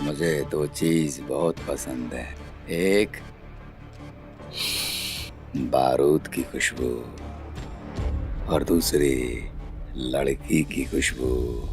मुझे दो चीज बहुत पसंद है। एक बारूद की खुशबू और दूसरी लड़की की खुशबू।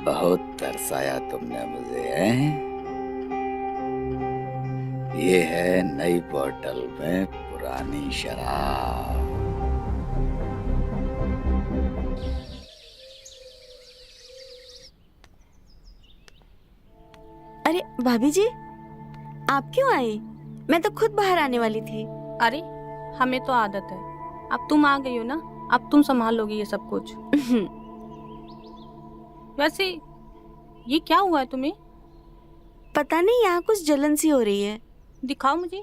बहुत तरसाया तुमने मुझे, हैं? ये है नई बोतल में पुरानी शराब। अरे भाभी जी, आप क्यों आई? मैं तो खुद बाहर आने वाली थी। अरे हमें तो आदत है, अब तुम आ गई हो ना, अब तुम संभाल लोगी ये सब कुछ। वैसे ये क्या हुआ है तुम्हें? पता नहीं, यहाँ कुछ जलन सी हो रही है। दिखाओ मुझे।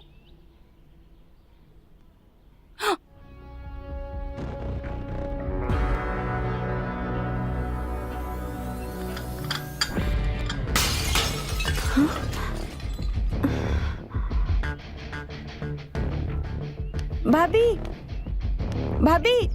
भाभी, भाभी,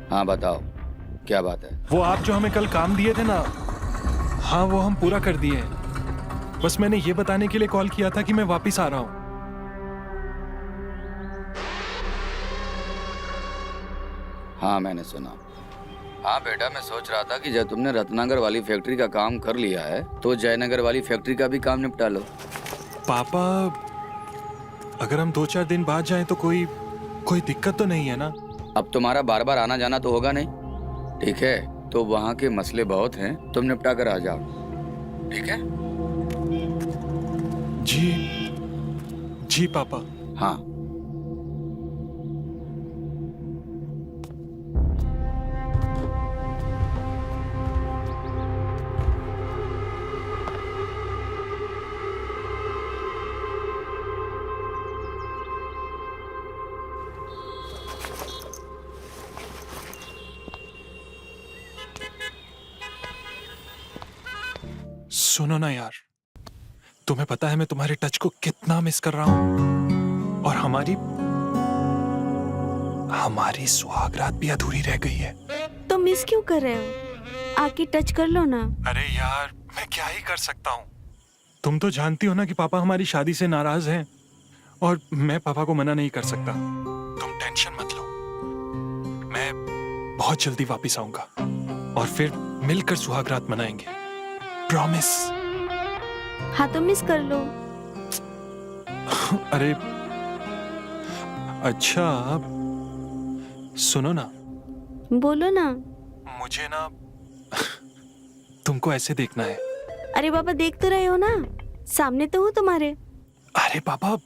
हाँ बताओ, क्या बात है? वो आप जो हमें कल काम दिए थे ना, हाँ वो हम पूरा कर दिए। बस मैंने ये बताने के लिए कॉल किया था कि मैं वापस आ रहा हूँ। हाँ मैंने सुना। हाँ बेटा, मैं सोच रहा था कि जब तुमने रत्नागर वाली फैक्ट्री का काम कर लिया है तो जयनगर वाली फैक्ट्री का भी काम निपटा लो। पापा, अगर हम 2-4 दिन बाद जाएं तो कोई दिक्कत तो नहीं है ना? अब तुम्हारा बार बार आना जाना तो होगा नहीं, ठीक है? तो वहाँ के मसले बहुत हैं, तुम निपटा कर आ जाओ, ठीक है? जी जी पापा। हाँ। सुनो ना यार, तुम्हें पता है मैं तुम्हारे टच को कितना मिस कर रहा हूँ, और हमारी सुहागरात भी अधूरी रह गई है। तो मिस क्यों कर रहे हो? आके टच कर लो ना। अरे यार, मैं क्या ही कर सकता हूँ? तुम तो जानती हो ना कि पापा हमारी शादी से नाराज हैं, और मैं पापा को मना नहीं कर सकता। तुम टेंशन मत लो, मैं बहुत जल्दी वापस आऊंगा और फिर मिलकर सुहागरात मनाएंगे, प्रॉमिस। हाँ तो मिस कर लो। अरे अच्छा, सुनो ना। बोलो ना। मुझे ना तुमको ऐसे देखना है। अरे बाबा, देख तो रहे हो ना, सामने तो हूँ तुम्हारे। अरे पापा,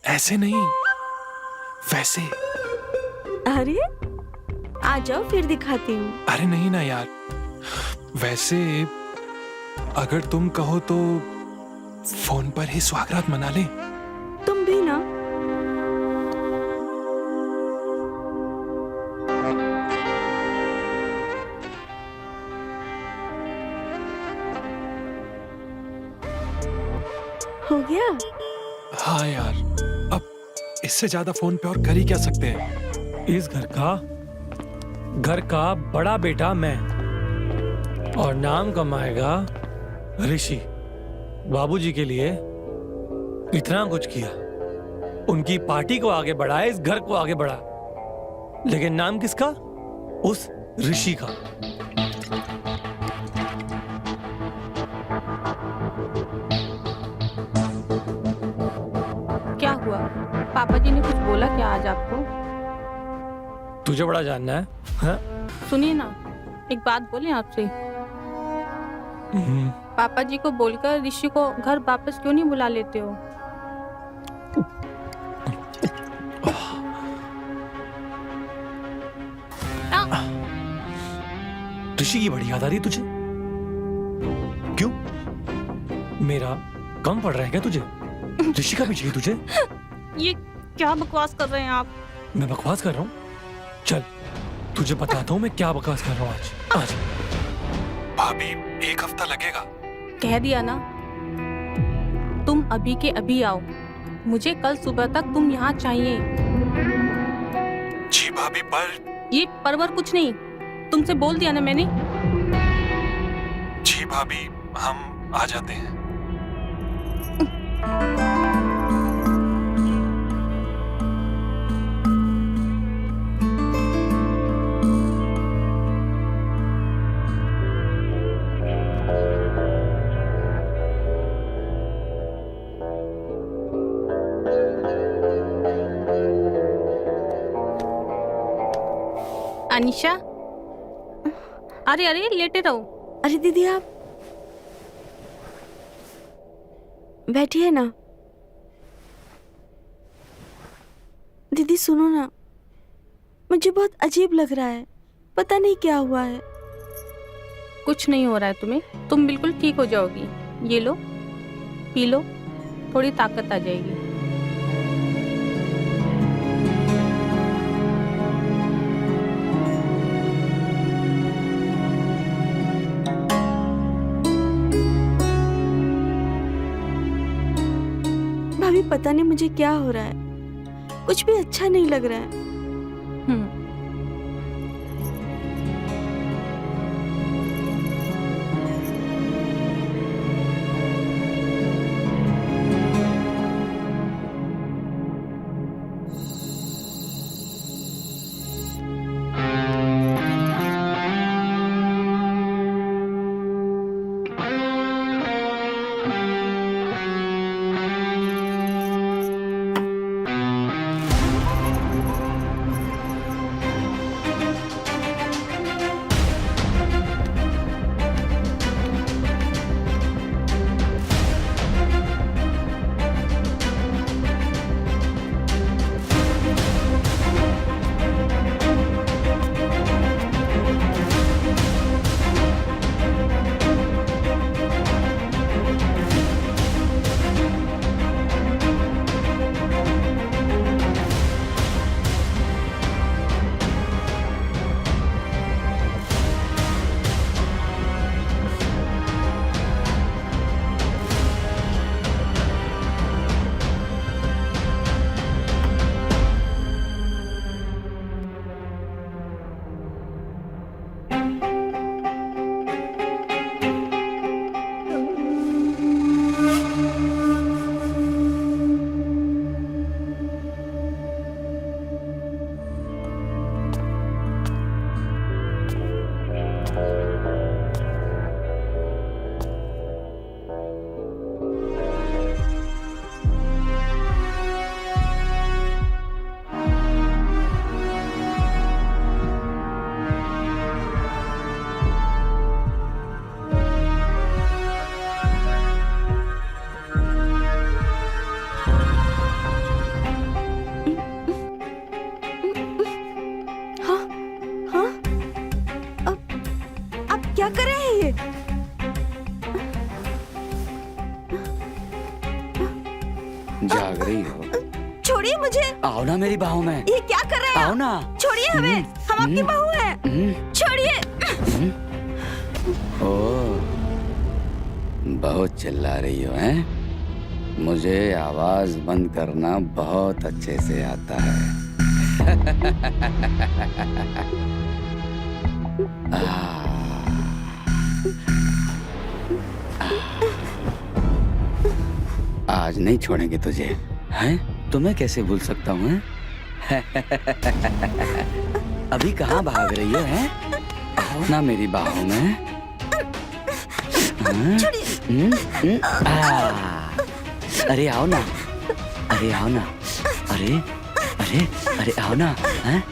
ऐसे नहीं, वैसे। अरे आ जाओ, फिर दिखाती हूँ। अरे नहीं ना यार, वैसे अगर तुम कहो तो फोन पर ही सुहागरात मना ले। तुम भी ना। हो गया? हाँ यार, अब इससे ज्यादा फोन पे और कर ही क्या सकते हैं? इस घर का बड़ा बेटा मैं, और नाम कमाएगा ऋषि। बाबूजी के लिए इतना कुछ किया, उनकी पार्टी को आगे बढ़ाया, इस घर को आगे बढ़ा, लेकिन नाम किसका? उस ऋषि का। क्या हुआ? पापा जी ने कुछ बोला क्या आज आपको? तुझे बड़ा जानना है, हाँ? सुनिए ना, एक बात बोले आपसे। पापा जी को बोलकर ऋषि को घर वापस क्यों नहीं बुला लेते हो? ऋषि की बड़ी याद आ रही है तुझे? क्यों? मेरा कम पड़ रहा है क्या तुझे? ऋषि का भी चाहिए तुझे? ये क्या बकवास कर रहे हैं आप? मैं बकवास कर रहा हूँ? चल तुझे बताता हूँ मैं क्या बकवास कर रहा हूँ आज। आज भाभी 1 हफ्ता लगेगा। कह दिया ना, तुम अभी के अभी आओ। मुझे कल सुबह तक तुम यहाँ चाहिए। जी भाभी, पर ये परवर कुछ नहीं, तुमसे बोल दिया ना मैंने। जी भाभी, हम आ जाते हैं। अनिशा, अरे अरे लेटे रहो। अरे दीदी आप बैठिए ना। दीदी सुनो ना, मुझे बहुत अजीब लग रहा है, पता नहीं क्या हुआ है। कुछ नहीं हो रहा है तुम्हें, तुम बिल्कुल ठीक हो जाओगी। ये लो, पी लो, थोड़ी ताकत आ जाएगी। भाभी पता नहीं मुझे क्या हो रहा है, कुछ भी अच्छा नहीं लग रहा है। क्या कर रहे हैं ये? जाग रही हो? छोड़िए मुझे। आओ ना मेरी बाहों में। ये क्या कर रहे हैं? आओ ना। छोड़िए हमें, हम आपकी बहू हैं। छोड़िए। ओह, बहुत चिल्ला रही हो हैं? मुझे आवाज बंद करना बहुत अच्छे से आता है। आज नहीं छोड़ेंगे तुझे, हैं? तुम्हें कैसे भूल सकता हूँ हैं? अभी कहाँ भाग रही हो हैं? आओ ना मेरी बाहों में। हाँ? अरे आओ ना, अरे आओ ना, अरे अरे अरे आओ ना। हैं?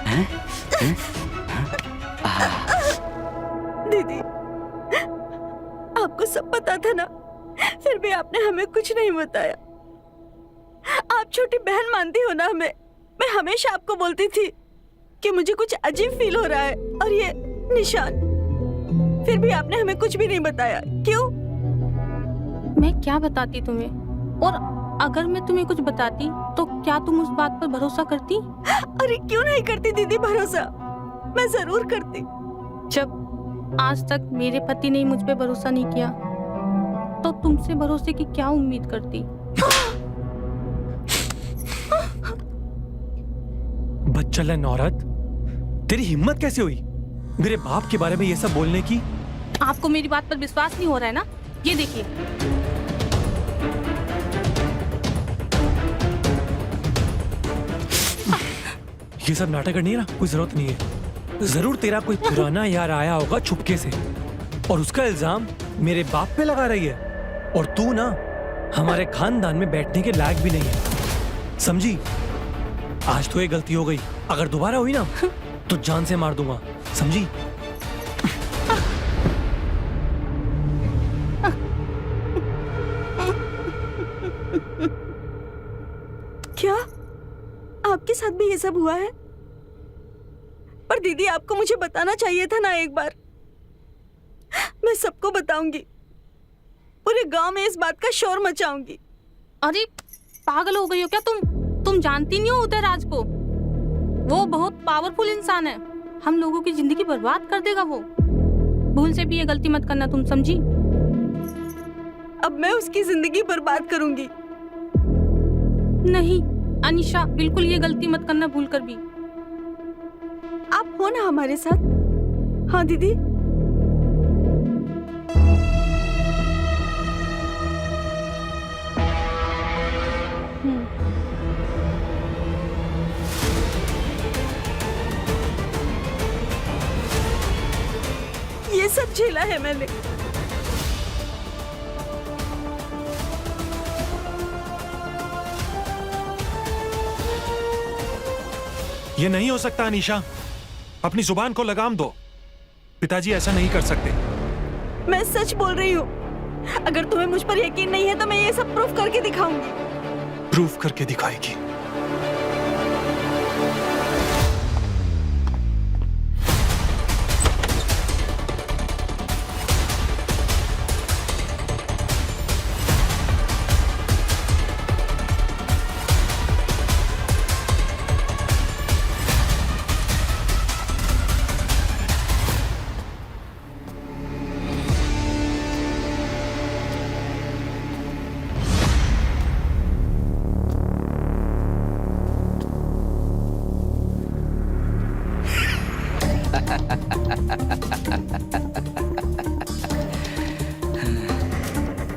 हैं? हैं? दीदी, आपको सब पता था ना, फिर भी आपने हमें कुछ नहीं बताया। आप छोटी बहन मानती हो ना हमें। मैं हमेशा आपको बोलती थी कि मुझे कुछ अजीब फील हो रहा है और ये निशान, फिर भी आपने हमें कुछ भी नहीं बताया। क्यों? मैं क्या बताती तुम्हें, और अगर मैं तुम्हें कुछ बताती तो क्या तुम उस बात पर भरोसा करती? अरे क्यों नहीं करती दीदी भरोसा? मैं जरूर करती। जब आज तक मेरे पति ने मुझ पे भरोसा नहीं किया तो तुमसे भरोसे की क्या उम्मीद करती? बच्चलन औरत, तेरी हिम्मत कैसे हुई मेरे बाप के बारे में ये सब बोलने की? आपको मेरी बात पर विश्वास नहीं हो रहा है ना? ये देखिए। ये सब नाटक करनी है ना, कोई जरूरत नहीं है। जरूर तेरा कोई पुराना यार आया होगा छुपके से और उसका इल्जाम मेरे बाप पे लगा रही है। और तू ना हमारे खानदान में बैठने के लायक भी नहीं है, समझी? आज तो ये गलती हो गई, अगर दोबारा हुई ना तो जान से मार दूंगा, समझी? क्या आपके साथ भी ये सब हुआ है? पर दीदी, आपको मुझे बताना चाहिए था ना एक बार। मैं सबको बताऊंगी, पूरे गांव में इस बात का शोर मचाऊंगी। अरे पागल हो गई हो क्या तुम जानती नहीं हो उदयराज को? वो बहुत पावरफुल इंसान है, हम लोगों की जिंदगी बर्बाद कर देगा वो। भूल से भी ये गलती मत करना, तुम समझी? अब मैं उसकी जिंदगी बर्बाद करूंगी? नहीं अनीशा, बिल्कुल ये गलती मत करना भूल कर भी। आप हो ना हमारे साथ? हाँ दीदी। ये सब झेला है मैंने। ये नहीं हो सकता अनीशा, अपनी जुबान को लगाम दो। पिताजी ऐसा नहीं कर सकते। मैं सच बोल रही हूँ। अगर तुम्हें मुझ पर यकीन नहीं है तो मैं ये सब प्रूफ करके दिखाऊंगी। प्रूफ करके दिखाएगी?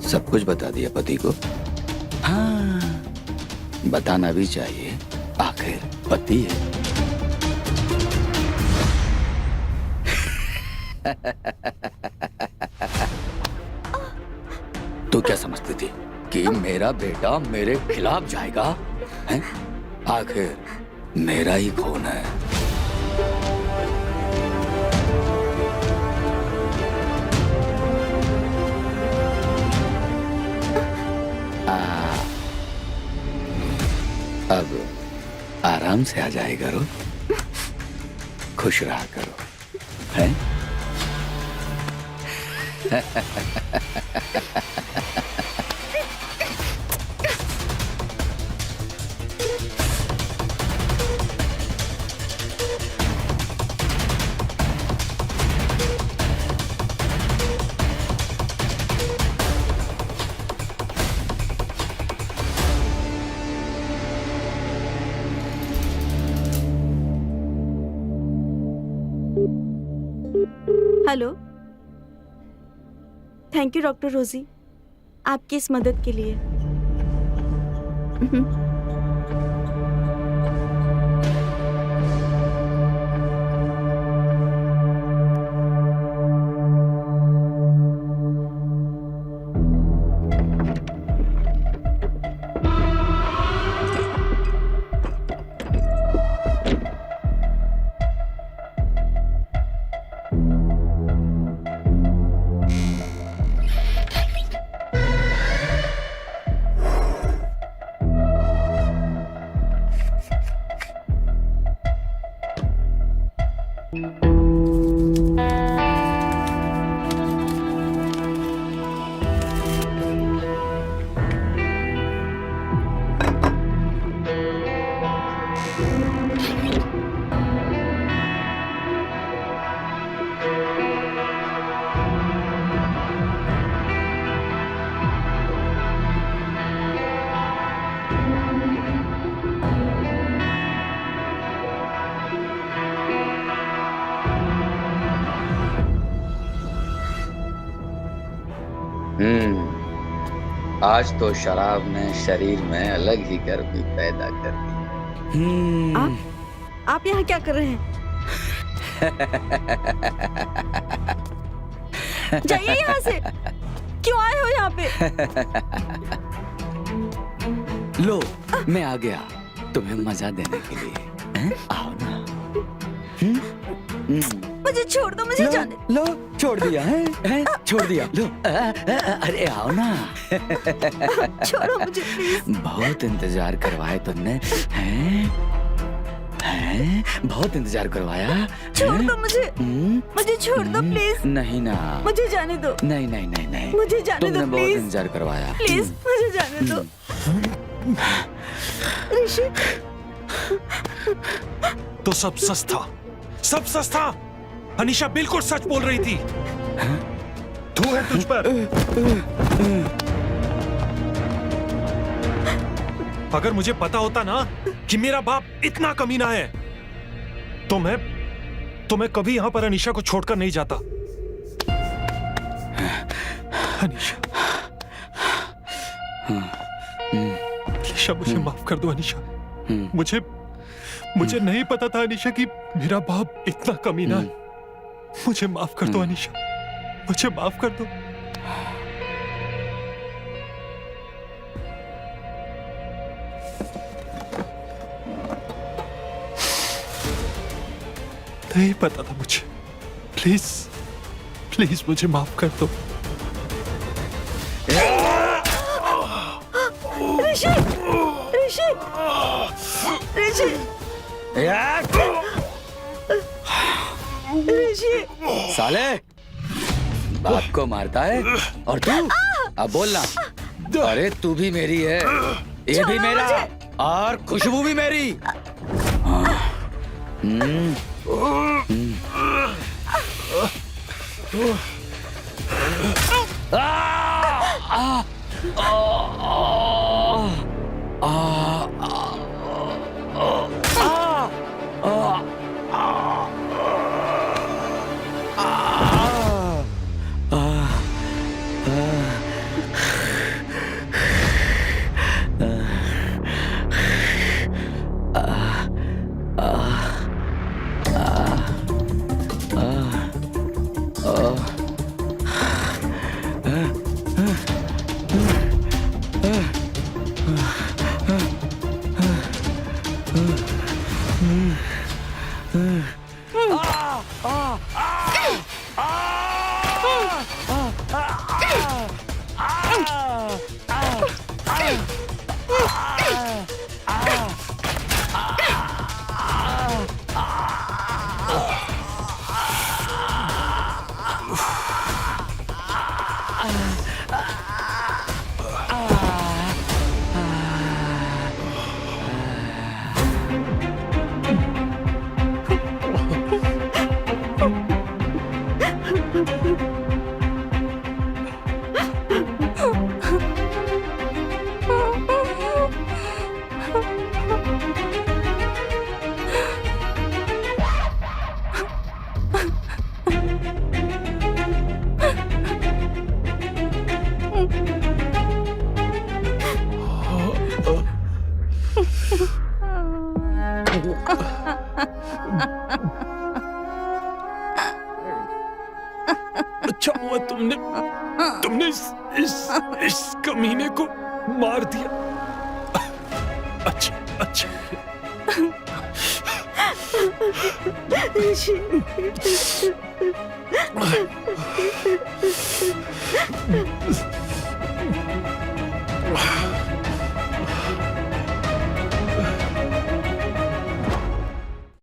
सब कुछ बता दिया पति को? हाँ, बताना भी चाहिए, आखिर पति है। तू क्या समझती थी कि मेरा बेटा मेरे खिलाफ जाएगा? हैं? आखिर मेरा ही खून है। अब आराम से आ जाए करो, खुश रहा करो, हैं? हेलो, थैंक यू डॉक्टर रोजी, आपकी इस मदद के लिए। आज तो शराब ने शरीर में अलग ही गर्मी पैदा कर दी। आप यहाँ क्या कर रहे हैं? जाइए यहाँ से। क्यों आए हो यहाँ पे? लो, मैं आ गया तुम्हें मजा देने के लिए। हैं? आओ ना। मुझे छोड़ दो, मुझे जाने। लो, छोड़ दिया है? छोड़ दिया। लो, अरे आओ ना। छोड़ो मुझे प्लीज। बहुत इंतजार करवाए तुमने, हैं? बहुत इंतजार करवाया। छोड़ दो मुझे। मुझे छोड़ दो प्लीज। नहीं ना, मुझे जाने दो। नहीं नहीं नहीं नहीं, मुझे जाने दो तुमने बहुत प्लीज। इंतजार करवाया। प्लीज मुझे जाने दो। ऋषि, तो सब सच था, सब सच था। अनीशा बिल्कुल सच बोल रही थी। धू है तुझ पर। अगर मुझे पता होता ना कि मेरा बाप इतना कमीना है, तो मैं कभी यहां पर अनीशा को छोड़कर नहीं जाता। अनीशा, अनीशा मुझे माफ कर दो अनीशा। मुझे नहीं पता था अनीशा कि मेरा बाप इतना कमीना है। मुझे माफ कर दो अनीशा, मुझे माफ कर दो। नहीं पता था मुझे। प्लीज प्लीज मुझे माफ कर दो। ऋषि, ऋषि, ऋषि, ऋषि। साले, बाप को मारता है और तू अब बोलना। अरे तू भी मेरी है, ये भी मेरा, और खुशबू भी मेरी। अच्छा हुआ तुमने इस कमीने को मार दिया। अच्छा अच्छा। ऋषि,